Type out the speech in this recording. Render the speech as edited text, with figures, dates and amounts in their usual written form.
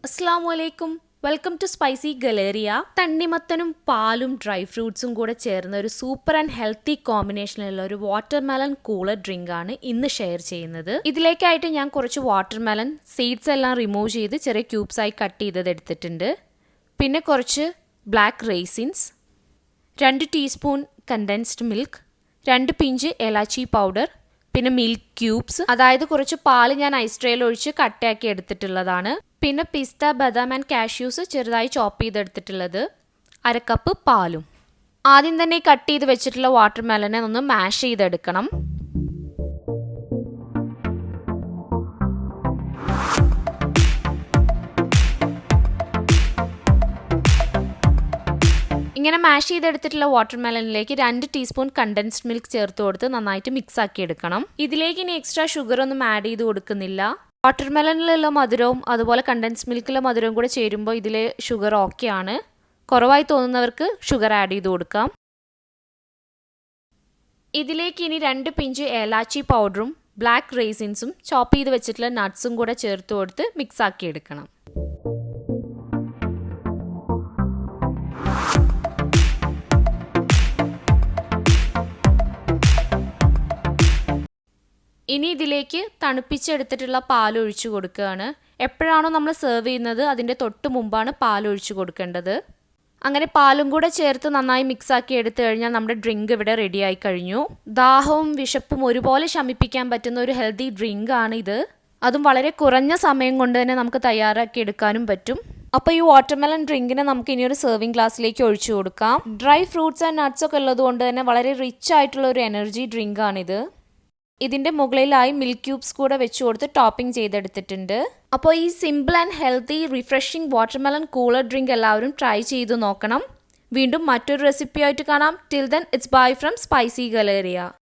അസ്സലാമു welcome to spicy Galleria. തണ്ണിമത്തനും പാലും dry ഫ്രൂട്ട്സും കൂടെ ചേർന്ന ഒരു സൂപ്പർ ആൻഡ് ഹെൽത്തി കോമ്പിനേഷനിലുള്ള ഒരു വാട്ടർമെലൺ കൂളർ ഡ്രിങ്ക് ആണ് ഇന്ന് ഷെയർ ചെയ്യുന്നത്. ഇതിലേക്കായിട്ട് ഞാൻ കുറച്ച് വാട്ടർമെലൺ സീഡ്സ് എല്ലാം റിമൂവ് ചെയ്ത് ചെറിയ ക്യൂബ്സ് ആയി കട്ട് ചെയ്തത് എടുത്തിട്ടുണ്ട്. പിന്നെ കുറച്ച് black raisins, 2 teaspoon condensed milk, 2 pinch elaichi powder, പിന്നെ മിൽക്ക് ക്യൂബ്സ്, അതായത് കുറച്ച് പാല് ഞാൻ ഐസ് ട്രേയിൽ ഒഴിച്ച് കട്ടയാക്കി എടുത്തിട്ടുള്ളതാണ്. പിന്നെ പിസ്ത, ബദാം ആൻഡ് കാഷ്യൂസ് ചെറുതായി ചോപ്പ് ചെയ്തെടുത്തിട്ടുള്ളത്, 1/2 കപ്പ് പാലും. ആദ്യം തന്നെ ഈ കട്ട് ചെയ്ത് വെച്ചിട്ടുള്ള വാട്ടർമെലനെ ഒന്ന് മാഷ് ചെയ്തെടുക്കണം. ഇങ്ങനെ മാഷ് ചെയ്തെടുത്തിട്ടുള്ള വാട്ടർമെലനിലേക്ക് 2 ടീസ്പൂൺ കണ്ടൻസ്ഡ് മിൽക്ക് ചേർത്ത് കൊടുത്ത് നന്നായിട്ട് മിക്സ് ആക്കി എടുക്കണം. ഇതിലേക്ക് ഇനി എക്സ്ട്രാ ഷുഗർ ഒന്നും ആഡ് ചെയ്ത് കൊടുക്കുന്നില്ല. വാട്ടർമെലനിലുള്ള മധുരവും അതുപോലെ കണ്ടൻസ്ഡ് മിൽക്കിലെ മധുരവും കൂടെ ചേരുമ്പോൾ ഇതിലെ ഷുഗർ ഓക്കെ ആണ്. കുറവായി തോന്നുന്നവർക്ക് ഷുഗർ ആഡ് ചെയ്ത് കൊടുക്കാം. ഇതിലേക്ക് ഇനി 2 പിഞ്ച് ഏലാച്ചി പൗഡറും ബ്ലാക്ക് റേസിൻസും ചോപ്പ് ചെയ്ത് വെച്ചിട്ടുള്ള നട്ട്സും കൂടെ ചേർത്ത് കൊടുത്ത് മിക്സ് ആക്കി എടുക്കണം. ഇനി ഇതിലേക്ക് തണുപ്പിച്ചെടുത്തിട്ടുള്ള പാൽ ഒഴിച്ചു കൊടുക്കുകയാണ്. എപ്പോഴാണോ നമ്മൾ സെർവ് ചെയ്യുന്നത് അതിൻ്റെ തൊട്ട് മുമ്പാണ് പാൽ ഒഴിച്ചു കൊടുക്കേണ്ടത്. അങ്ങനെ പാലും കൂടെ ചേർത്ത് നന്നായി മിക്സാക്കി എടുത്തു കഴിഞ്ഞാൽ നമ്മുടെ ഡ്രിങ്ക് ഇവിടെ റെഡി ആയി കഴിഞ്ഞു. ദാഹവും വിശപ്പും ഒരുപോലെ ശമിപ്പിക്കാൻ പറ്റുന്ന ഒരു ഹെൽത്തി ഡ്രിങ്ക് ആണ് ഇത്. അതും വളരെ കുറഞ്ഞ സമയം കൊണ്ട് തന്നെ നമുക്ക് തയ്യാറാക്കി എടുക്കാനും പറ്റും. അപ്പോൾ ഈ വാട്ടർമെലൺ ഡ്രിങ്കിനെ നമുക്ക് ഇനി ഒരു സെർവിങ് ഗ്ലാസ്സിലേക്ക് ഒഴിച്ചു കൊടുക്കാം. ഡ്രൈ ഫ്രൂട്ട്സ് ആൻഡ് നട്ട്സ് ഒക്കെ ഉള്ളത് കൊണ്ട് തന്നെ വളരെ റിച്ച് ആയിട്ടുള്ള ഒരു എനർജി ഡ്രിങ്ക് ആണിത്. ഇതിൻ്റെ മുകളിലായി മിൽക്ക് ക്യൂബ്സ് കൂടെ വെച്ച് കൊടുത്ത് ടോപ്പിംഗ് ചെയ്തെടുത്തിട്ടുണ്ട്. അപ്പോൾ ഈ simple and healthy refreshing watermelon cooler drink എല്ലാവരും ട്രൈ ചെയ്ത് നോക്കണം. വീണ്ടും മറ്റൊരു റെസിപ്പി ആയിട്ട് കാണാം. Till then it's bye from spicy Galleria.